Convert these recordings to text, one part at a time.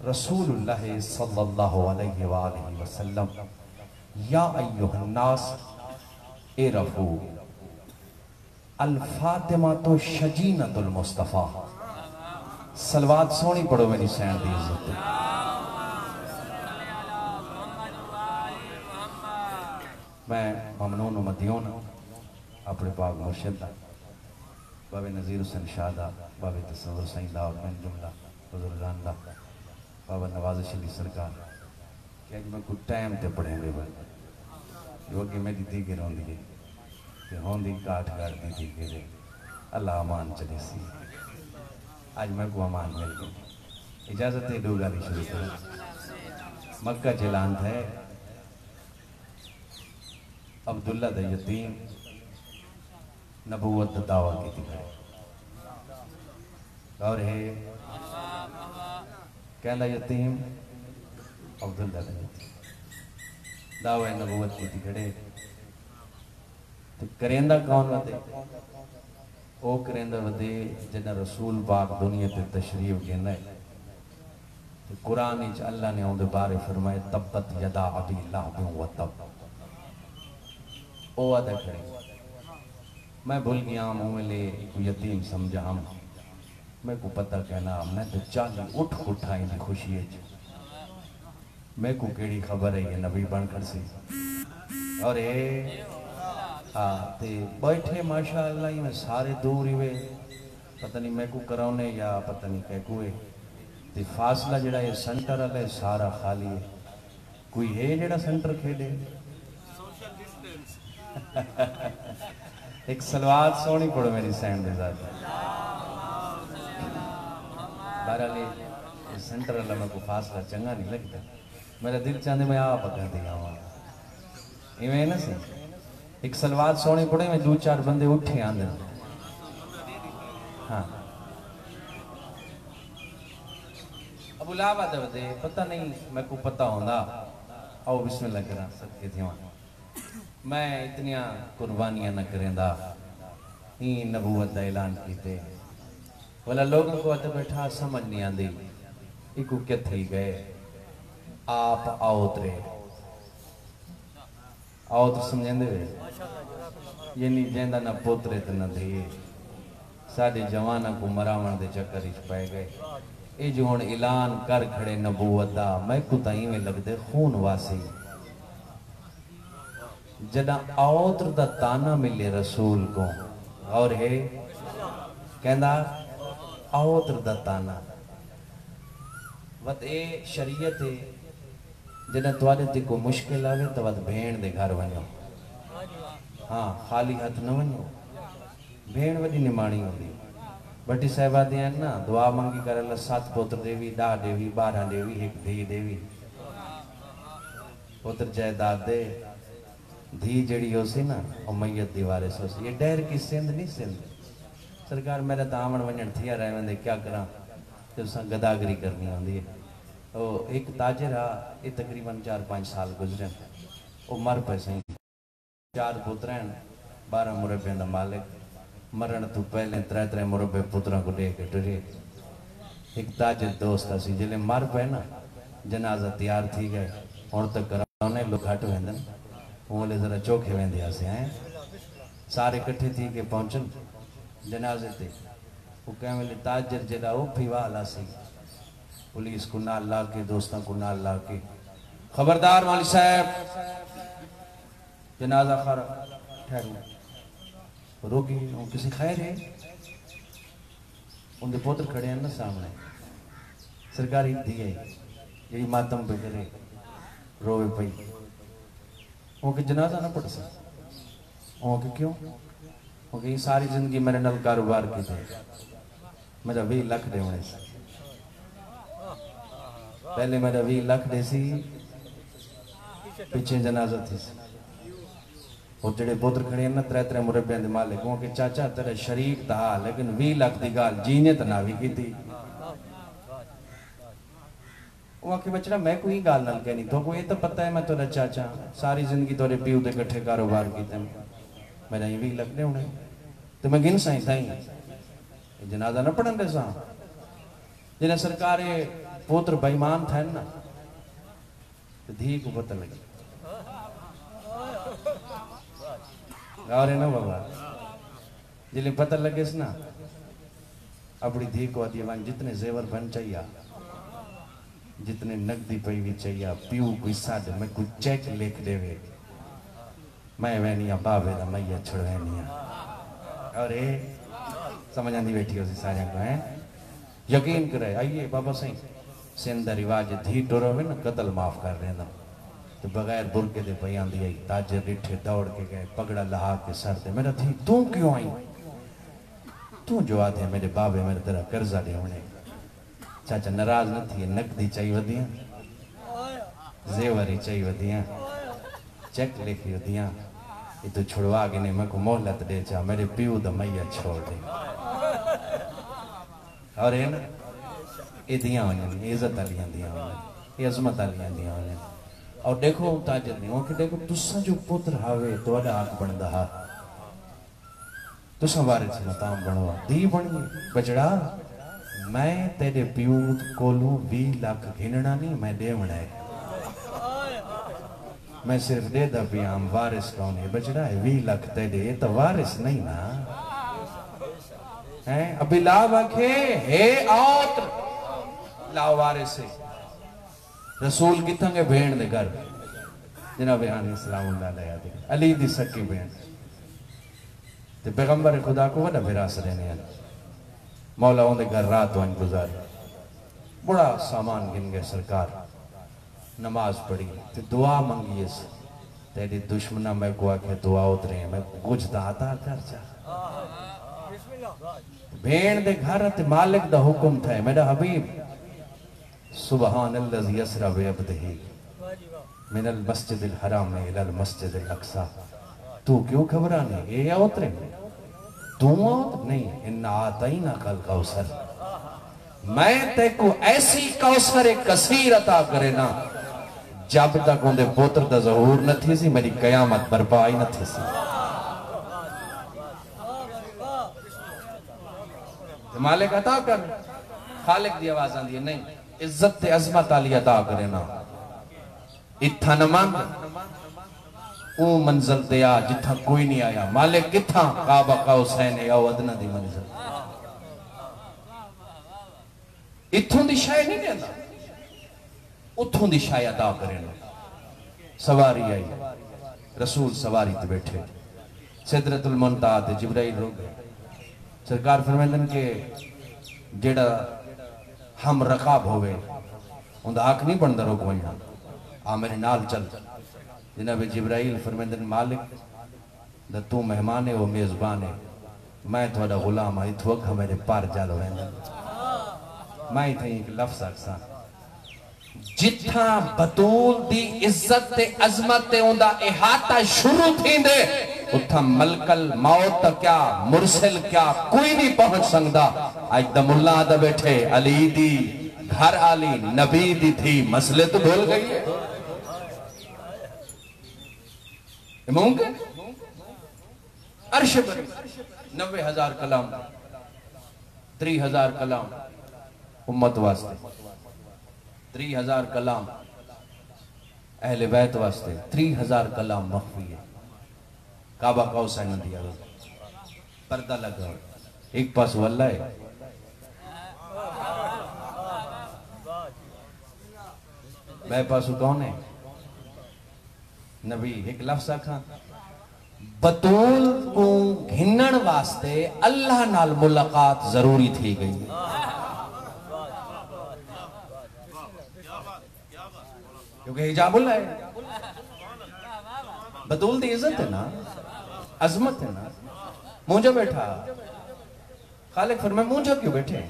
रसूलुल्लाह सल्लल्लाहु अलैहि वसल्लम या अय्युहन्नास इरफू अल फातिमा तो शजीनतुल मुस्तफ़ा। सलवात सोनी पढ़ो मेरी सैन दी इज्जत। मैं ममनून मदियोन अपने पाक मुर्शिद दा बाबे नज़ीर हुसैन शाह दा बाबे तसव्वुर साईं दा और मैं जुमला बुजुर्गान दा बाबा नवाज़ शरीफ सरकार कि अज मैं कुछ टाइम ते पढ़ेंगे बंदे जो अगे मेरी दीगर होंदी है कि होंदी काठ काटती दीगर अल्लाह अमान चले सी। आज मैं को अमान मिल गई। इजाज़त है दो गाली शुरू करें। मक्का चलान है अब्दुल्ला दा यतीम नबूवत दावा की थी और है कहला यतीम अब्दुल्ला दा यतीम दावा नबूवत की थी खड़े तो करेंदा कौन वदे ओ करेंदा वदे जिन्ना रसूल पाक दुनिया ते तशरीफ गिना है। तो कुरान विच अल्लाह ने उनके बारे फरमाए तब्बत यदा अबी लहब व तब। ओ अदा खड़े मैं भूल गया मुँह में ले यतीम समझा हम मैं को पता कहना मैं तो चाली उठ उठा इन खुशी मैं को केड़ी खबर है ये नबी बनकर सी और ये हाँ ते बैठे माशाअल्लाह में सारे दूर ही वे पता नहीं मैं को कराने या पता नहीं कह कुए ते फासला जड़ा ये सेंटर वाला सारा खाली है कोई है जड़ा सेंटर खेले एक सलवात सोनी पढ़ो मेरी सैन दे साथ बहरहाल सेंटर वाला मेरे को फासला चंगा नहीं लगता। मेरा दिल चाहते मैं आप पका दिया इवें ना सी एक सलवात सोनी पढ़े में दो चार बंदे उठे आंदे हाँ अबू लाबा दे पता नहीं मैं को पता होंदा आओ बिस्मिल्लाह करा सदके थे मैं इतनिया कुर्बानियां न करेंदा ही नबूवत का ऐलान कीते वाला लोगों को अत बैठा समझ नहीं आती इको किथे गए आप आओतरे आओ तो समझेंदे ये नहीं जेंदा ना पोतरे तो न थे साडे जवाना को मरावन के चक्कर च पै गए ये जो हुण ऐलान कर खड़े नबूवत दा मैं को तां इवें लगदे खून वासी जदा औत्र दा ताना मिले रसूल को और है कहंदा औत्र दा ताना वत ए शरीयत है जदा तुहाडे ते कोई मुश्किल आवे तो वत भेण दे घर वञो हाँ खाली हाथ न वञो भेण वडी निमाणी होंदी बटी साहिबा दे ना दुआ मंगी कर अल्लाह 7 पुत्र देवी 10 देवी 12 देवी एक धी देवी पुत्र जायदाद दे धी जड़ी हो सी ना और मैयत दीवारे सो सी ये डर की सिंध नहीं सिंध सरकार मेरा तो आवन वजन थिया रहे वेंदे क्या करा तो गदागरी करनी आती है। तो एक ताजर आ ये तकरीबन 4-5 साल गुजरे वो मर पे सही 4 पुत्र हैं 12 मुरब्बे का मालिक मरण तो पहले 3 मुरब्बे पुत्रों को दे के टुरे। एक ताजर दोस्त असी जिले मर पे ना जनाजा तैयार थी गए हूँ तक कराने लोग घट वेंदन बोले जरा चौखे वेंदे से हैं सारे इकट्ठे थी के पहुंचन जनाजे ते वो कह वेले ताजर जरा वो फिवाला सी पुलिस को नाल ला के दोस्तों को नाल ला के खबरदार मौलवी साहब जनाजा खर ठहरो रोकी वो किसी खैर है उनके पुत्र खड़े हैं ना सामने सरकारी दी है यही मातम पे करे रोवे पई ओके जनाजा ना पढ़ सकता ओके क्यों ओके सारी जिंदगी मेरे नाल कारोबार की थे मेरा 20 लाख दे होने से पहले मेरा 20 लाख दे सी पीछे जनाजा थी और जेडे पुत्र खड़े ना 3 मुरब्बियां दे मालिक ओके चाचा तेरा शरीक था लेकिन 20 लाख की गाल जीने तो ना भी की थी वो आके बचड़ा मैं कोई गाल ना कहनी तो को ये तो पता है मैं तेरा चाचा सारी जिंदगी तेरे प्यू के कट्ठे कारोबार किए मेरा 20 लाख दे होने तो मैं गिन साई जनाजा ना पढ़न दे सा जिन्हें सरकार पुत्र बेईमान थे ना तो धी को पता लगे और है ना बाबा जिले पता लगे ना अपनी धी को आदि जितने जेवर बन चाहिए जितने नकदी पई भी चाहिए पीऊ कोई साढ़ मैं कोई चेक लिख देवे मैं वैनिया बाबे दा मैया छुड़वैनिया और ये समझ आती बैठी उसी सारे को है यकीन करे आइए बाबा सही सिंध दा रिवाज धी टुर होवे ना कत्ल माफ कर रहे ना तो बगैर बुरके दे पई आंदी आई ताजे डिठे दौड़ के गए पगड़ा लहा के सर दे मेरा धी तू क्यों आई तू जो आते मेरे बाबे मेरे तेरा कर्जा दे होने चाचा नाराज न थी नकदी चाहिए वदियां जेवरी चाहिए वदियां चेक लिखी वदियां ये तो छुड़वा के नहीं मैं को मोहलत दे चा मेरे पीऊ दा मैया छोड़ दे और ये ना ये दियां होने इज्जत वालियां दियां होने ये अजमत वालियां दियां होने और देखो ताजर नहीं हो कि देखो तुसा जो पुत्र हावे तोड़ा आंख बनदा हा तुसा वारिस मताम बनवा दी बन बजड़ा मैं तेरे पीऊ कोलू 20 लाख घिनना नहीं मैं देवना है मैं सिर्फ दे दा पियाम वारिस कौन है बजड़ा है 20 लाख तेरे ये तो वारिस नहीं ना है अभी लाभ आखे हे औत लाभ वारिस है रसूल कितना के भेड़ दे घर जनाब सलाम अली दी सकी भेड़ ते पैगंबर खुदा को वड़ा विरास देने मौला उनके घर रात वन गुजारी बड़ा सामान गिन गए सरकार नमाज पढ़ी ते दुआ मंगी तेरी दुश्मना मैं को आखे दुआ उतरे मैं कुछ दाता कर जा भेड़ दे घर ते मालिक दा हुक्म था मेरा हबीब सुबहान अल्लज़ी यसरा बिअब्दिही मिनल मस्जिदिल हराम इलल मस्जिदिल अक्सा तू क्यों घबराने ये या उतरे तू नहीं इन्ना आता ही ना कल कौसर मैं ते को ऐसी कौसर एक कसीर अता करे ना जब तक उनके पुत्र दा ज़हूर न थी सी मेरी कयामत बर्पा ही न थी सी मालिक अता कर खालिक दी आवाज आंदी है नहीं इज्जत ते अजमत वाली अता करे ना इत्था न मंग ओ मंजिल ते आ जिथा कोई नहीं आया मालिक किथा काबा कौसैन या अदना दी मंजिल इथों दी शाय नहीं देंदा उथों दी शाय अदा करे ना सवारी आई रसूल सवारी ते बैठे सिदरतुल मुंतहा ते जिब्राइल रुक गए सरकार फरमांदन के जेड़ा हम रकाब होवे उनदा हक नहीं बनदा रोक वणना आ मेरे नाल चल जनाब जिब्राइल फरमांदन मालिक दा तू मेहमान है वो मेजबान है मैं थोड़ा गुलाम आई थो मेरे पार जल वेंदा मैं इथे एक लफ्ज आखसा जिथा बतूल दी इज्जत ते अजमत ते उनदा इहाता शुरू थींदे उथा मलकल मौत क्या मुरसिल क्या कोई नहीं पहुंच सकदा आज द मुल्ला दा बैठे अली दी घर आली नबी दी थी मसले तो भूल गई है मुमकिन अर्श पर 90,000 कलाम 3,000 कलाम उम्मत वास्ते 3,000 कलाम अहले बैत वास्ते 3,000 कलाम मख्फी है काबा कौसैन दिया पर्दा लगा एक पास वल्ला है मैं पास कौन है नबी एक लफ्ज आखा बतूल को घिनन वास्ते अल्लाह नाल मुलाकात जरूरी थी गई क्योंकि हिजाबुल्लाह है बतूल दी इज्जत है ना अजमत है ना मुझे बैठा खालिक फरमाए मुझे क्यों बैठे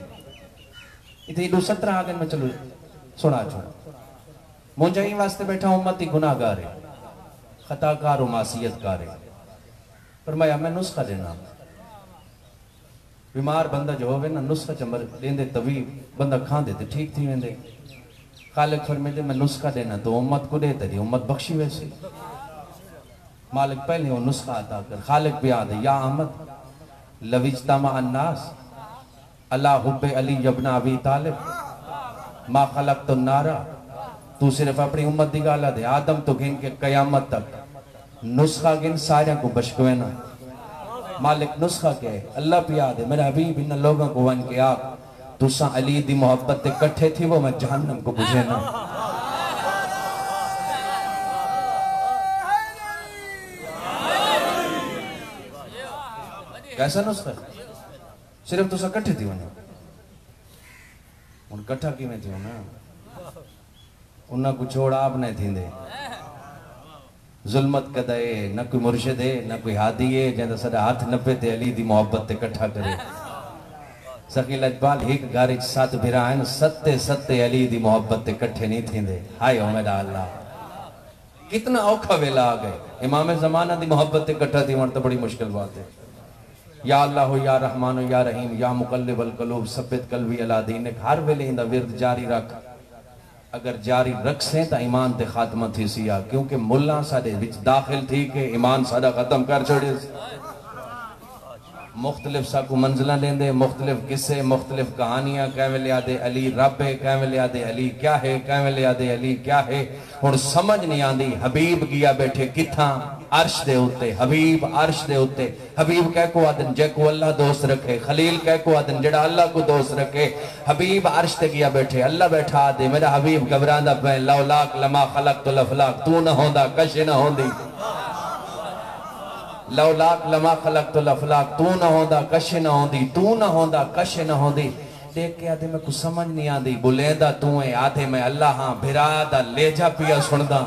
इतनी 17 आगे में चलो सुना छोड़ा मुझे ही वास्ते बैठा उम्मती गुनाहगार है खताकार और मासियतकार है फरमाया मैं नुस्खा देना बीमार बंदा जो होवे ना नुस्खा चमर लेंदे तभी बंदा खांदे ते ठीक थी वेंदे खालिक फरमाते मैं नुस्खा देना तो उम्मत को दे तेरी उम्मत बख्शी वैसे मालिक पहले वो नुस्खा अता कर खालिक भी आदे या अहमद लविजतमा अन्नास अल्लाह हुब्बे अली इब्न अबी तालिब मा खलक तो नारा, तू सिर्फ अपनी उम्मत की गाल दे, आदम तो गिन के कयामत तक नुस्खा गिन सारे को बशकवे ना। मालिक नुस्खा के अल्लाह पिया दे मेरा हबीब इन लोगों को वन के आप तुसा अली दी मोहब्बत इकट्ठे थी वो मैं जहन्नम को बुझे ना। कैसा नुस्खा? सिर्फ तुसा इकट्ठे थी वने उन इकट्ठा किवें थियो ना उन्ना को छोड़ आप नहीं थींदे। जुल्मत कदे न कोई मुर्शिद है न कोई हादी है जैसे सदा हाथ नपे ते अली दी मोहब्बत इकट्ठा करे। सखी लजपाल एक घर सत भिरा हैं सत्ते सत्ते अली दी मोहब्बत इकट्ठे नहीं थींदे। हाय ओ मेरा अल्लाह कितना औखा वेला आ गए। इमाम ज़माना दी मोहब्बत इकट्ठा थी तो बड़ी मुश्किल बात है। या अल्लाह हो या रहमान हो या रहीम या मुकल्लिबल क़ुलूब सब्बित क़ल्बी अला दीनिक। हर वेले इंदा विरद जारी रख। अगर जारी रख से तो ईमान ते खात्मा थी सिया क्योंकि मुल्ला साडे विच दाखिल थी के ईमान साडा खत्म कर छोड़े। मुख्तलिफ साकू मंजिला लेंदे मुख्तलिफ किस्से मुख्तलिफ कहानियां कह वेले आदे अली रब है कह वेले आदे अली क्या है कह वेले आदे अली क्या है। हुण समझ नहीं आंदी हबीब गिया बैठे किथा अर्श दे उत्ते हबीब अर्श दे उत्ते। हबीब कह को आदन जेको अल्लाह दोस्त रखे खलील कह को आदन जेड़ा अल्लाह को दोस्त रखे। हबीब अर्श ते गिया बैठे अल्लाह बैठा दे मेरा हबीब घबरांदा पे लौलाक लमा खलक़तुल अफ़लाक तू न होंदा कश न होंदी। लौलाक लमा खलक़तुल अफ़लाक तू न होंदा कश न होंदी तू न होंदा कश न होंदी। देख के आदे मैं कुछ समझ नहीं आती बुलेंदा तू है आधे मैं अल्लाह हाँ भिरा दा लेजा पिया सुनदा।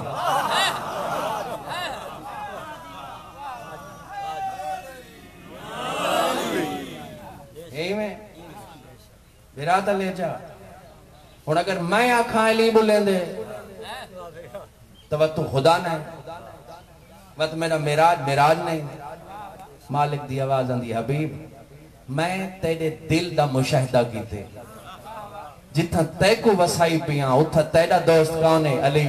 भिरा दा लेजा हुण अगर मैं आखा अली बुलेंदे तो वह तू खुदा नहीं वह तो मेरा मिराज मिराज नहीं। मालिक दी आवाज आंदी हबीब मैं तेरे दिल दा मुशाहिदा कीते जिथा तै को वसाई पिया उथा तेरा दोस्त कौन है अली।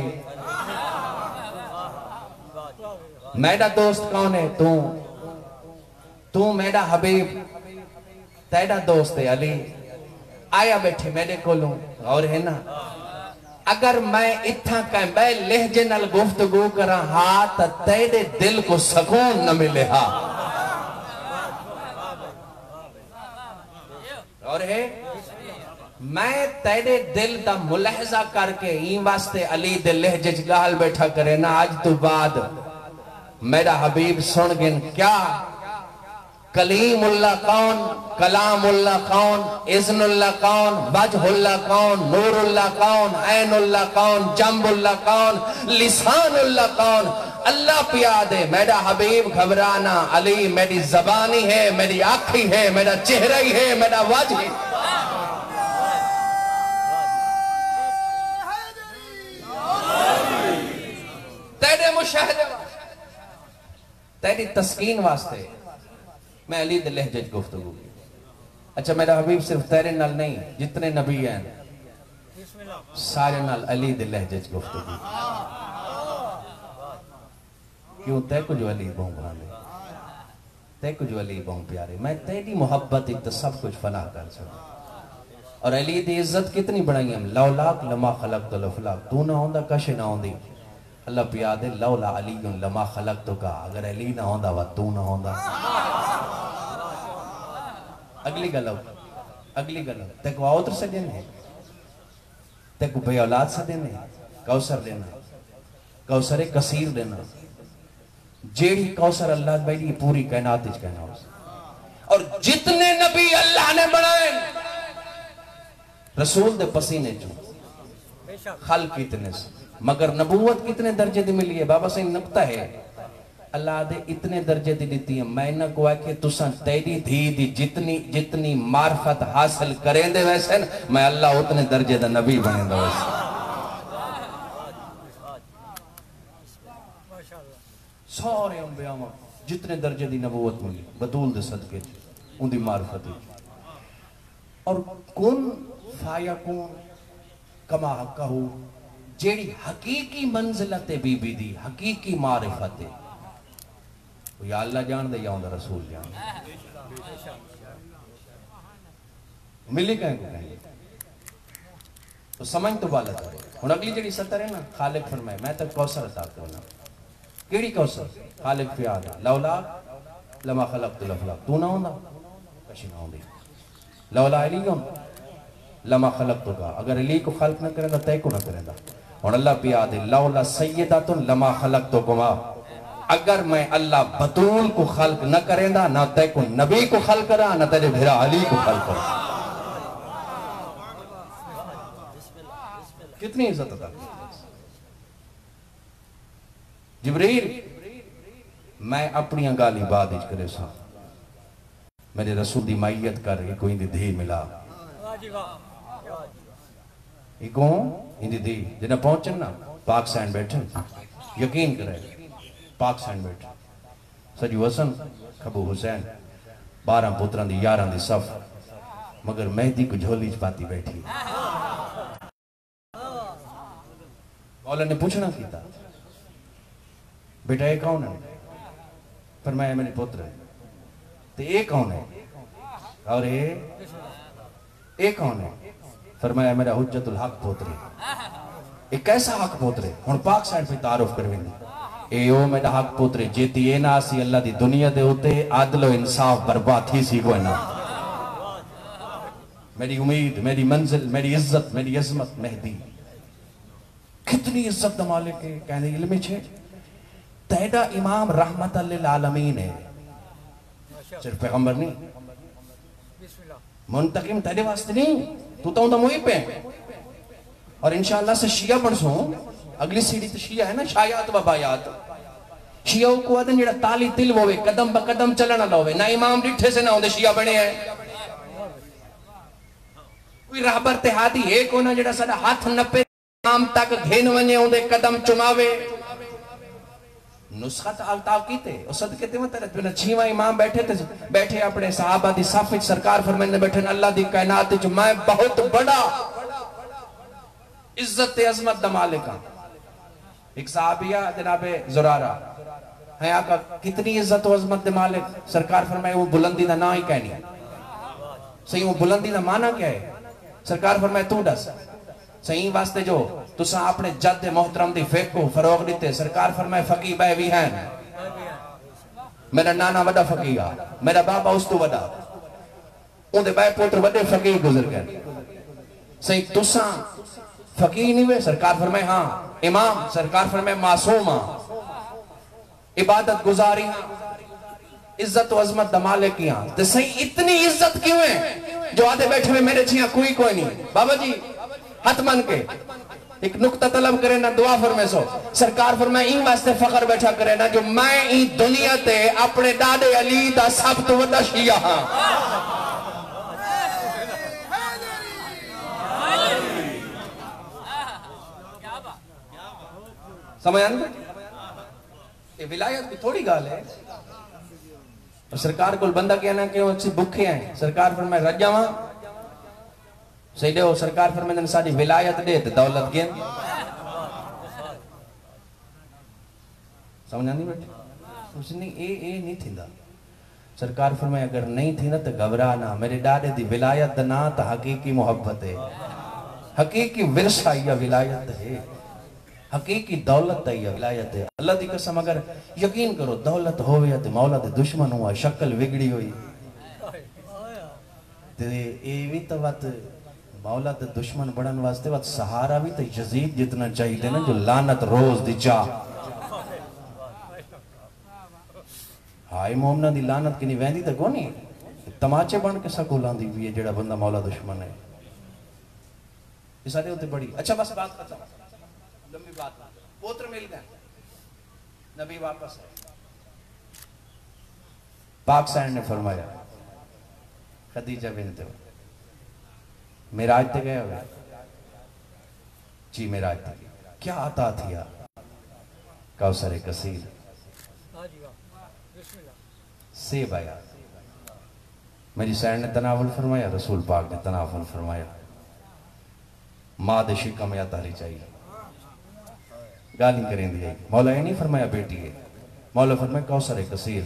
मेरा दोस्त कौन है तू तू मेरा हबीब तेरा दोस्त है अली। आया बैठे मेरे कोलों और है ना अगर मैं इत्था कह मैं लहजे नाल गुफ्तगू करा हाथ तेरे दिल को सुकून न मिले। हा और है मैं तेरे दिल दा मुलाहजा करके ई वास्ते अली दे लहजे च गाल बैठा करे ना आज तो बाद मेरा हबीब सुन गिन क्या कलीमुल्लाह कौन कलामुल्लाह कौन इज़्नुल्लाह कौन वजहुल्लाह कौन नूरुल्लाह कौन ऐनुल्लाह कौन जंबुल्लाह कौन लिसानुल्लाह कौन। अल्लाह पिया दे मेरा हबीब घबराना अली मेरी जबानी है मेरी आँखी है मेरा चेहरा ही है मेरा वजह है। तेरे मुशाहिदे तेरी तस्कीन वास्ते मैं अली दे लहजे च गुफ्तगू की। अच्छा मेरा हबीब सिर्फ तेरे नाल नहीं जितने नबी हैं सारे नाल अली दे लहजे च गुफ्तगू क्यों तै कुछ अली बहु भाले तै कुछ अली बहु प्यारे मैं तेरी मोहब्बत तो सब कुछ फना कर सकता। और अली दी इज्जत कितनी बढ़ाई हम लौलाक लमा खलक़तुल अफ़लाक तू ना होंदा कश ना होंदी। अल्लाह पिया दे लौला अली लमा खलक़तुका अगर अली ना होंदा वा तू ना होंदा। अगली गल तेको औत्र से देने तेको बे औलाद से देने कौसर देना कौसर कसीर देना जेड़ी कौसर अल्लाह बैठी पूरी कायनात विच कहना। और जितने नबी अल्लाह ने बनाए रसूल दे पसीने चो खल कितने मगर नबूवत कितने दर्जे दी मिली है। बाबा सही नुक्ता है अल्लाह दे इतने दर्जे दी दी है। मैं ना को आके तुसा तेरी धी दी जितनी जितनी मार्फत हासिल करेंदे वैसे न, मैं अल्लाह उतने दर्जे दा नबी बनेंदा वैसे। सारे अंबिया जितने दर्जे दी नबूवत मिली बतूल दे सदके उनदी मार्फत और कुन फायकुन कमा हकहू जेड़ी हकीकी मंजिलत बीबी दी हकीकी मारिफत है या अल्लाह जान दे या उनदा रसूल जान मिली कहीं को कहीं तो समझ तो बाला था। हुन अगली जड़ी सतर है ना, खालिक फरमाए मैं तो कौसर अता करना। केड़ी कौसर? खालिक प्यार लौला लमा खलक़तुल अफ़लाक, तू ना होंदा कशी ना होंदी। लौला अली लमा खलक़तुका, अगर अली को खल्क न करेंदा तय को न करेंदा। हुन अल्लाह पिया दे लौला सय्यदातुन लमा खलक़तुकुमा, अगर मैं अल्लाह बतूल को खल्क न करेंदा ना तय को नबी को खल्क करा ना तेरे भेरा अली को खल्क करा। कितनी इज्जत अता की जिब्रील। मैं अपनी गाली बाद करे सा, मेरे रसूल दी माइयत कर कोई धी मिला इको इंदी धी जिन्हें पहुंचन ना पाक सैन बैठन, यकीन करे पाक सैन बैठन सजू हसन खबू हुसैन 12 पुत्रां दी 11 दी सफ, मगर मेहदी को झोली च पाती बैठी। मौला ने पूछना कीता बेटा ये कौन है? फरमाया मेरे पुत्र है। तो ये कौन है? और ये कौन है? फरमाया मेरा हुज्जतुल हक पुत्र है। एक कैसा हक पुत्र है? हुन पाक साइड पे तारुफ करवेंदी ए ओ मेरा हक पुत्र है जेती ए ना सी अल्लाह दी दुनिया दे उते आदल और इंसाफ बर्बाद थी सी कोई ना। मेरी उम्मीद, मेरी मंजिल, मेरी इज्जत, मेरी अजमत मेहदी। कितनी इज्जत द मालिक है कहने इल्म छे। तेरा इमाम रहमत लिल आलमीन है, सिर्फ पैगंबर नहीं, मुंतकिम तेरे वास्ते नहीं, तू तो उनका मुहिब है। और इंशाअल्लाह से शिया पढ़सो, अगली सीढ़ी तो शिया है ना, शायात व बायात। शिया को आदन जेड़ा ताली तिल होवे, कदम ब कदम चलना लावे ना, इमाम डिठे से ना होंदे शिया बने हैं। कोई राहबर ते हादी है को ना जेड़ा साडा हाथ नपे इमाम तक घेन वने होंदे कदम चुमावे। नुस्खत अल्ताफ कीते और सदके ते तेरे बिना छीवा इमाम बैठे थे, बैठे अपने सहाबा दी साफ विच सरकार फरमांदे बैठे अल्लाह दी कायनात विच मैं बहुत बड़ा इज्जत ते अजमत दा मालिक हां। एक सहाबिया जनाबे जुरारा है आका कितनी इज्जत और अजमत दे मालिक। सरकार फरमाए वो बुलंदी दा ना ही कहनी सही, वो बुलंदी दा माना क्या है? सरकार फरमाए तू दस सही वास्ते जो तुसा अपने जद मोहतरम दी फेक को फरोग दिते। सरकार फरमाए फकी बह भी हैं, मेरा नाना वड़ा फकीहा, मेरा बाबा उस तो वड़ा, उनके बह पुत्र वडे फकीर गुजर गए। सही तुसा फकीर नहीं वे? सरकार फरमाए हाँ। इमाम? सरकार फरमाए मासूम हां, इबादत गुजारी हां, इज्जत और अजमत द मालिक की हां। तो सही इतनी इज्जत क्यों है जो आधे बैठे हुए मेरे छिया कोई नहीं। बाबा जी हाथ मन के एक नुक्ता तलब करे ना, दुआ फरमाए सो। सरकार फरमाए इन वास्ते फखर बैठा करे ना जो मैं ई दुनिया ते अपने दादे अली दा सब तो वड्डा शिया हां। समझ आंदा? ये विलायत की थोड़ी गाल है। और सरकार को बंदा कहना कि अच्छी भूखे हैं, सरकार फरमाए रजावा सही दे। सरकार फरमाए साडी विलायत दे ते दौलत गेन। समझ आंदी बेटे? कुछ नहीं ए नहीं थींदा। सरकार फरमाए अगर नहीं थी ना तो घबरा ना, मेरे डाडे दी विलायत दा ना तो हकीकी मोहब्बत है, हकीकी विरसा या विलायत है, हकीकी दौलत है विलायत है। अल्लाह दी कसम अगर यकीन करो दौलत होवे ते मौला दे दुश्मन हुआ, शक्ल बिगड़ी हुई ते ए भी तो बात मौला दे दुश्मन बनन वास्ते बात सहारा भी तो यजीद जितना चाहिए ना, जो लानत रोज दी चाह। हाय मोमना दी लानत की नहीं वहदी तो कोनी, तमाचे बन के सकूल आंदी भी है जेड़ा बंदा मौला दुश्मन है। ये सारे होते बड़ी अच्छा बस बात खत्म, लंबी बात। पुत्र मिल गए, नबी वापस है। पाक साइड ने फरमाया खदीजा बिनत मेराज ते गए हुए जी, मेराज ते क्या आता थिया कौसर कसीर से बाया। मेरी सैन ने तनावल फरमाया, रसूल पाक ने तनावल फरमाया। माँ दे शिकम या तारी चाहिए गाली करें दी। मौला ये नहीं फरमाया बेटी है, मौला फरमाया कौसर कसीर।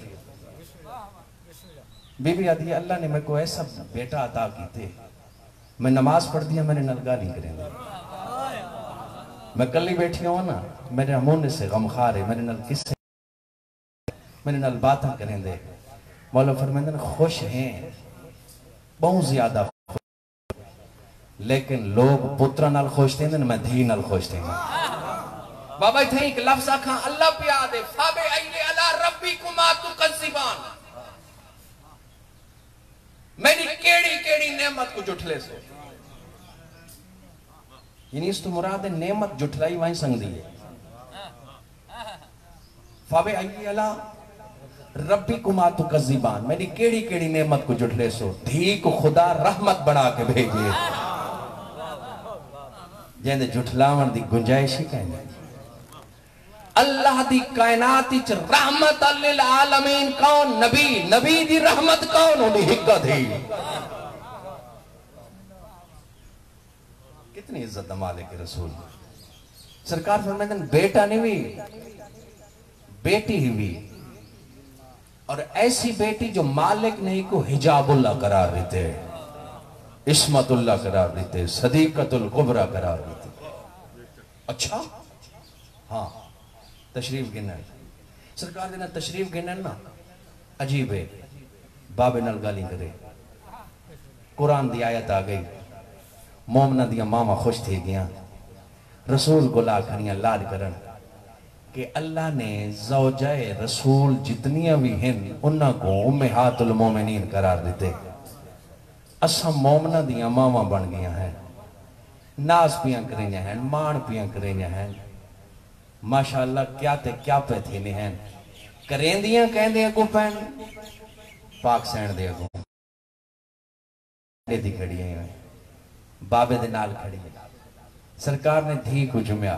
बीबी आती है अल्लाह ने मेरे को ऐसा बेटा अता की थे, मैं नमाज पढ़ दिया मैंने नल गाली करें दी। मैं कल ही बैठी हूँ ना, मेरे मुंह से गमखार है, मेरे नाल किसे मेरे नाल बातें करें दे। मौला फरमाते हैं खुश हैं बहुत ज्यादा, लेकिन लोग पुत्रा नाल खुश थे, मैं धी नाल खुश थे। बाबा इथे एक लफ्ज आखा अल्लाह पे आ दे, फाबे आइले अला रब्बिकुमा तुकज़िबान, मेरी केड़ी केड़ी नेमत को जुठले सो। यानी इस तो मुराद है नेमत जुठलाई वहीं संगदी है। फाबे आइले अला रब्बिकुमा तुकज़िबान, मेरी केड़ी केड़ी नेमत को जुठले सो। धी को खुदा रहमत बना के भेजे, जेंदे जुठलावन दी गुंजाइश ही कहने। अल्लाह दी कायनात विच रहमत लिल आलमीन कौन? नबी। नबी दी रहमत कौन? उन्हें हिक्कत ही। कितनी इज्जत मालिक रसूल। सरकार फरमाते हैं बेटा नहीं हुई, बेटी ही हुई, और ऐसी बेटी जो मालिक नहीं को हिजाबुल्लाह करार देते, इस्मतुल्लाह करार देते, सदीकतुल कुबरा करार देते। अच्छा हाँ, तशरीफ गिनन सरकार देना, तशरीफ गिनन ना अजीब है। बाबे नाल गाली करे, कुरान दी आयत आ गई, मोमना दिया मामा खुश थी गया, रसूल को ला खनिया लाड करन कि अल्लाह ने ज़ौजाए रसूल जितनियां भी हैं उन्हां को उम्महातुल मोमिनीन करार देते। असा मोमना दिया मावा बन गया हैं, नाज पियां करें हैं, मान पियां करें हैं, माशाअल्लाह क्या ते क्या पे थे ने हैं, करेंदियां कहंदे अगो पैन पाक सैन दे अगो दी खड़ी है, बाबे दे नाल खड़ी है। सरकार ने धी को जुम्या,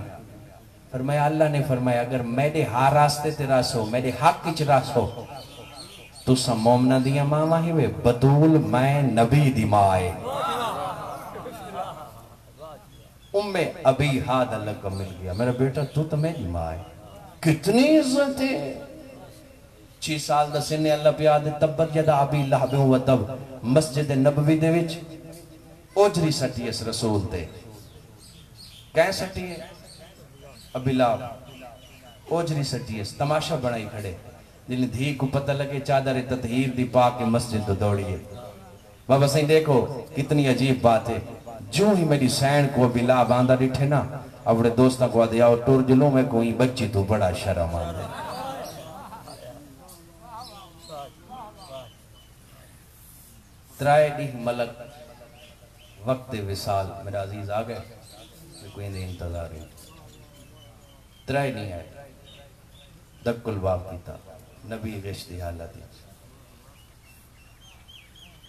फरमाया अल्लाह ने फरमाया अगर मेरे हार रास्ते ते रासो, मेरे हक विच रासो, तुसा मोमना दिया मावा ही वे, बतूल मैं नबी दी मां है। उम्मे अभी हाद अल्लाह को मिल गया, मेरा बेटा तू तो मेरी मां है। कितनी इज्जत है। 6 साल दा सिने अल्लाह पे आदे तब्बत यदा अबी लहब व तब, मस्जिद नबवी दे विच ओजरी सटी इस रसूल ते। कै सटी है? अबी लहब ओजरी सटी है, तमाशा बनाई खड़े। जिन धी को पता लगे चादर ततहीर दी पा के मस्जिद तो दौड़िए। बाबा सही देखो कितनी अजीब बात है। जो ही मेरी सैन को बिला बांधा डिठे ना, अपने दोस्तों को आदे आओ टुर जुलो में कोई बच्ची तो बड़ा शर्म आंदे। त्राए दी मलक वक्त विसाल, मेरा अजीज आ गए, कोई नहीं इंतजार है। त्राए नहीं आए, दक्कुल बाप कीता नबी गश्ती हालत।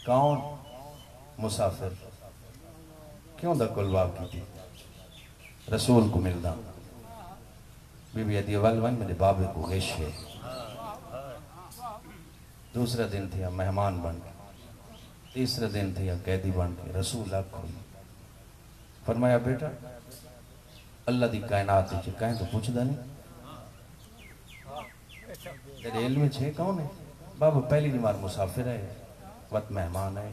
कौन? मुसाफिर। क्यों दक्कुल बाप की थी? रसूल को मिलना। बीबी अदी वाल मेरे बाबे को गश है। दूसरा दिन थे मेहमान बन के, तीसरे दिन थे कैदी बन के। रसूल आखो फरमाया बेटा अल्लाह की कायनात कहें तो पूछदा नहीं, तेरे इल्म छे कौन है? बाबा पहली बार मुसाफिर है, वत मेहमान है,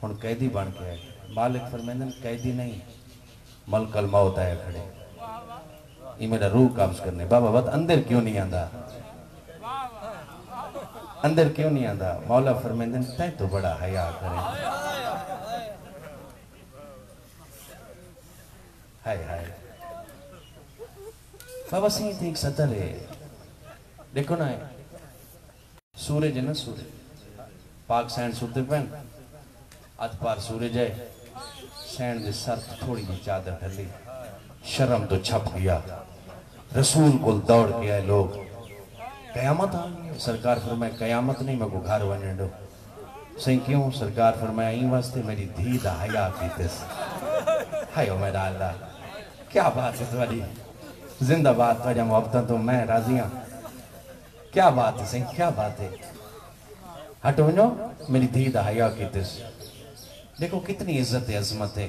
हुण कैदी बन के आए। मालिक फरमांदे कैदी नहीं मलकल मौत आया खड़े, ये मेरा रूह कब्ज करने। बाबा वत अंदर क्यों नहीं आंदा? अंदर क्यों नहीं आंदा? मौला फरमांदे तै तो बड़ा हया करे। हाय हाय बाबा सही थी एक सतल है। देखो ना सूरज है ना, सूरज पाक सैन सुते पैन अत पार सूरज है, सैन दे सर थोड़ी जी चादर ढली, शर्म तो छप गया। रसूल को दौड़ के आए लोग, कयामत आ गई। सरकार फरमाए कयामत नहीं, मैं को घर वने दो। सही क्यों? सरकार फरमाया ई वास्ते मेरी धी दा हया कीते। हाय मेरा अल्लाह क्या बात है तुम्हारी, जिंदाबाद तुझा मोहब्बत तो मैं राजी हाँ। क्या बात है सही, क्या बात है। हटो नो मेरी धी दा हया कीते। देखो कितनी इज्जत है, अजमत है।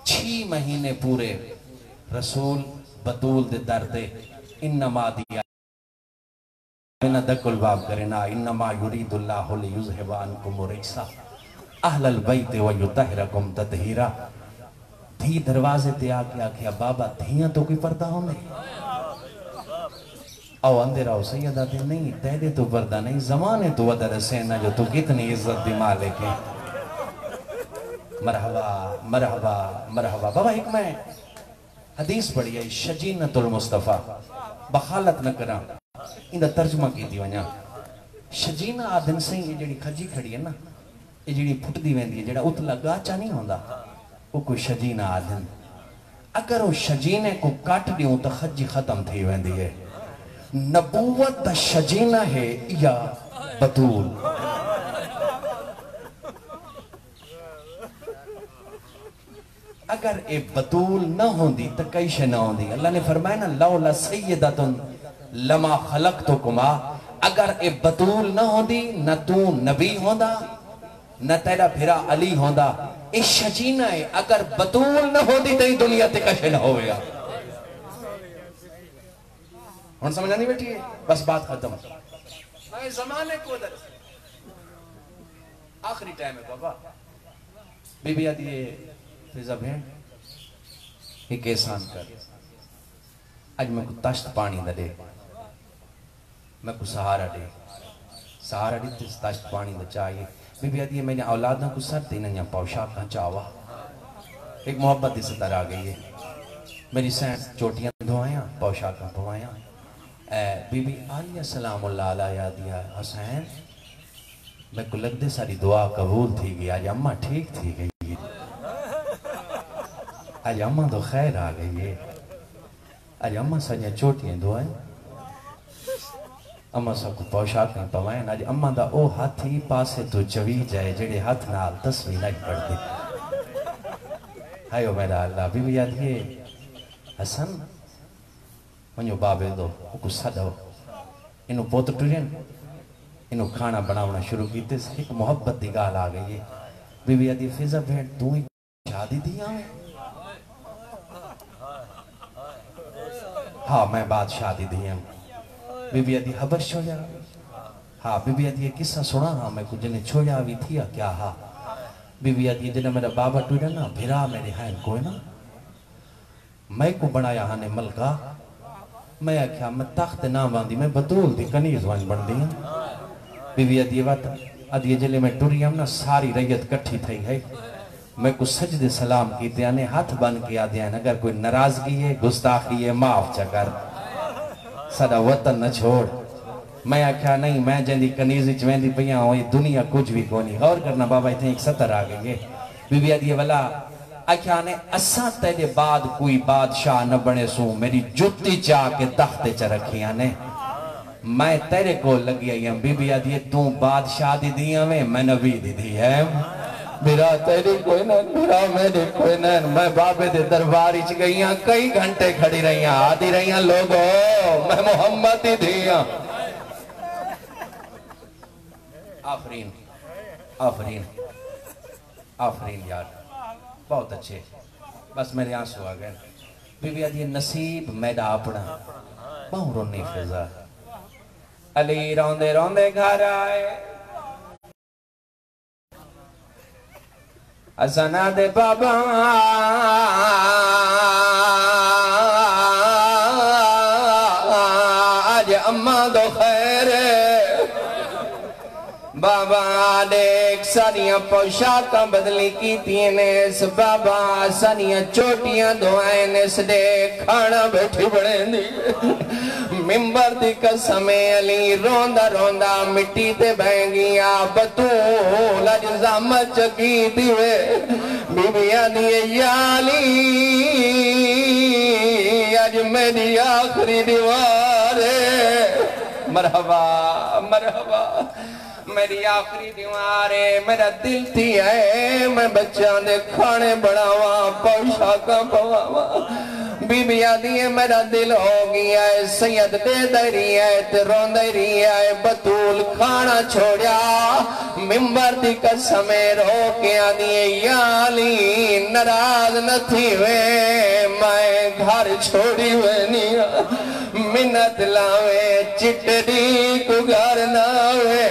6 महीने पूरे रसूल बतूल दे दर्दे इन्नमा दिया दकुल बाब करे ना, इन्नमा युरीदुल्लाहु लियुज़हिबा अन्कुम रिज्सा अहलल बैत व युतहिरकुम तत्हीरा। धी दरवाजे ते आके आखिया बाबा धियां तो कोई पर्दा होने आओ अंधेरा हो सैयदा ते नहीं तेरे तो पर्दा नहीं जमाने तो वदर सेना जो तू कितनी इज्जत दी मालिक है। मरहबा मरहबा मरहबा। बाबा एक मैं हदीस पढ़ी है शजीनतुल मुस्तफा बखालत न करा इंदा तर्जमा कीती वना। शजीना आदन से ये जेड़ी खजी खड़ी है ना ये जेड़ी फुटदी वेंदी है जेड़ा उतला गाचा नहीं होंदा वो कोई शजीना आदन। अगर वो शजीने को काट दियो तो खजी खत्म थी वेंदी है। नबूवत दा शजीना है या बतूल। अगर ए बतूल न होंदी तो कई शे न होंदी। अल्लाह ने फरमाया ना लौला सय्यदतुन लमा खलक़तुकुमा। अगर ए बतूल न होंदी न तू नबी होंदा न तेरा फिरा अली होंदा। ए शजीना है अगर बतूल न होंदी तो दुनिया ते कशे न होवेगा। हुन समझ नहीं बैठी है बस बात खत्म। मैं जमाने को दर आखिरी टाइम है बाबा। बीबी आदि फिजा भें एक एहसान कर आज मैं को तश्त पानी दा दे मैं को सहारा दे तश्त पानी दा चाहिए। बीबी आदि है मैंने औलादा को सर देना या पोशाक का चावा एक मोहब्बत इस तरह आ गई है। मेरी सैन चोटियां धोआया पोशाक पवाया। बीबी आलिया सलाम अलैहा दिया हुसैन मैं को लगदे सारी दुआ कबूल थी गई। आज अम्मा ठीक थी गई आज अम्मा तो खैर आ गई है। आज अम्मा सारिया चोटियां धोआए अम्मा सबको पोशाक पवाए। आज अम्मा दा ओ हाथ ही पासे तो चवी जाए जेड़े हाथ नाल तस्वीर नहीं पढ़ते। हायो मेरा अल्लाह। बीबी याद ये हसन वनो बाबे दो गुस्सा दो इनू पुत टुरन इनू खाना बनाना शुरू कीते। एक मोहब्बत की गाल आ गई है। बीबी आदि फिजा भेड़ तू ही शादी दी आवे। हाँ मैं बात शादी दी हूँ। बीबी आदि हबश छोड़ा। हाँ बीबी आदि किस्सा सुना। हाँ मैं कुछ ने छोड़ा भी थी क्या। हाँ बीबी आदि जिन्हें मेरा बाबा टूटा ना फिरा मेरे हैं कोई ना मैं को बनाया हाँ ने मलका। मैं आख्या मैं तख्त ना बांधी मैं बतूल दी कनीज वन बन दी। बीबी आदि बात आदि जिले में टुरी हम ना सारी रैयत कट्ठी थी है। मैं कुछ सजदे सलाम कीते आने हाथ बन के आदि अगर कोई नाराजगी है गुस्ताखी है माफ चकर साडा वतन न छोड़। मैं आख्या नहीं मैं जंदी कनीज वेंदी पिया हो दुनिया कुछ भी कोनी। गौर करना बाबा इतने एक सतर आ गई है। बीबी आदि वाला आख्या ने असा तेरे बाद कोई बादशाह न बने सू मेरी जुत्ती चा के तख्ते च रखिया ने मैं तेरे को लगी आई हूं। बीबी आदि तू बादशाह दी दिया में मैं नबी दी दी है। मेरा तेरी कोई ना मेरा मेरे कोई ना। मैं बाबे दे दरबार च गई कई घंटे खड़ी रही आदि रही लोगो मैं मोहम्मद ही दी। आफरीन आफरीन आफरीन यार बहुत अच्छे। बस मेरे आंसू आ गए। बीबी आदि नसीब मेरा अपना बहु रोनी फिजा। अली रोंदे रोंदे घर आए असना दे बाबा आज अम्मा दो खैर बाबा देख सारिया पोशाक बदली की ने इस बाबा सारिया चोटियां धोए ने सदे खाना बैठी बने मिंबर दी कसम अली रोंदा रोंदा मिट्टी ते बह गया। बतूल अज ज़हमत चकी दिवे बीबिया दिए याली अज मेरी आखिरी दीवार मरहबा मरहबा मेरी आखिरी दीवार है। मेरा दिल थी है मैं बच्चा दे खाने बनावा पोशाक पवावा। बीबी आदि मेरा दिल हो गया है सैयद दे दरी है ते रोंदे रही है। बतूल खाना छोड़ा मिंबर दी कसम रो के आदि याली नाराज न थी वे मैं घर छोड़ी वे नहीं मिन्नत लावे चिटड़ी को घर ना वे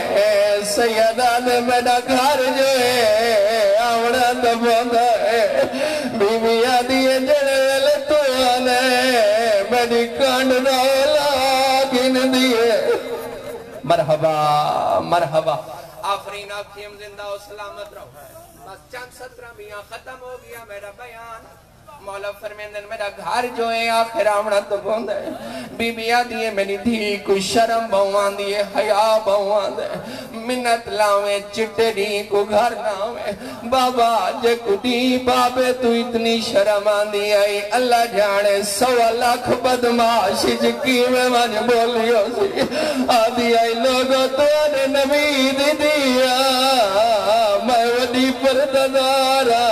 सैयदा ने मेरा घर जो है आवड़ा तो बंद है। बीबी मेरी कांड गिन दिए। मरहबा मरहबा। आफरीन आखिम जिंदा और सलामत रहो। बस चंद 17 मियां खत्म हो गया मेरा बयान। मौला फरमांदे मेरा घर जो है आखिर आवना तो बंद है। बीबिया दिए मेरी धी को शर्म बहुआं दिए हया बहुआं दे मिन्नत लावे चिट्टे दी को घर नावे बाबा जे कुटी बाबे तू इतनी शर्म आंदी आई अल्लाह जाने 1.25 लाख बदमाश कीवे मन बोलियो सी आदि आई लोगो तोने नबी दी दिया मैं वडी परदारा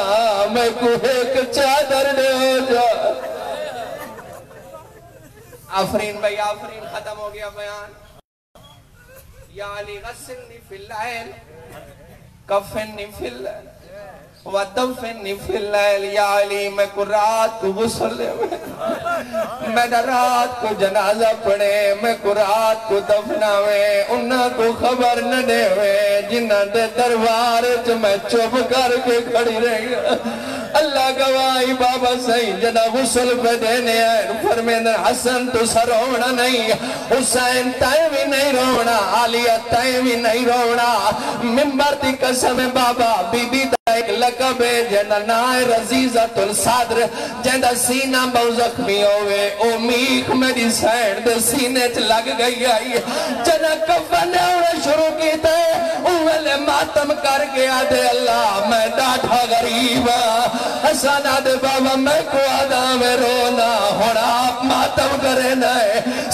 मैं को एक चादर दे जा। आफरीन भाई आफरीन खत्म हो गया बयान। या अली गस्सिलनी फिल लैल कफिनी फिल वदफिनी फिल लैल या अली मैं को रात को गुस्ल मैं रात को जनाजा पढ़े मैं को रात को दफनावे उन्ना को खबर न देवे जिन्ना दे दरबार च मैं चुप करके खड़ी रही। अल्लाह गवाही बाबा सही जना गुस्ल पे देने आए फरमांदे हसन तो रोना नहीं हुसैन तय भी नहीं रोना आलिया तय भी नहीं रोना। मिंबर दी कसम बाबा बीबी एक लकब है जना नाए रजीज़तुल सद्र जेंदा सीना बहुत जख्मी होवे ओ मीख मेरी सैन दे सीने च लग गई आई जना कफन होना शुरू कीता उवेले मातम कर गया दे अल्लाह मैं डाठा गरीब हसन आदे बाबा मैं को आदा में रोना हुण आप मातम करे ना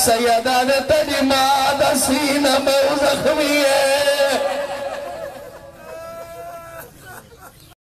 सैयदा दे तेरी मां दा सीना बहुत जख्मी है।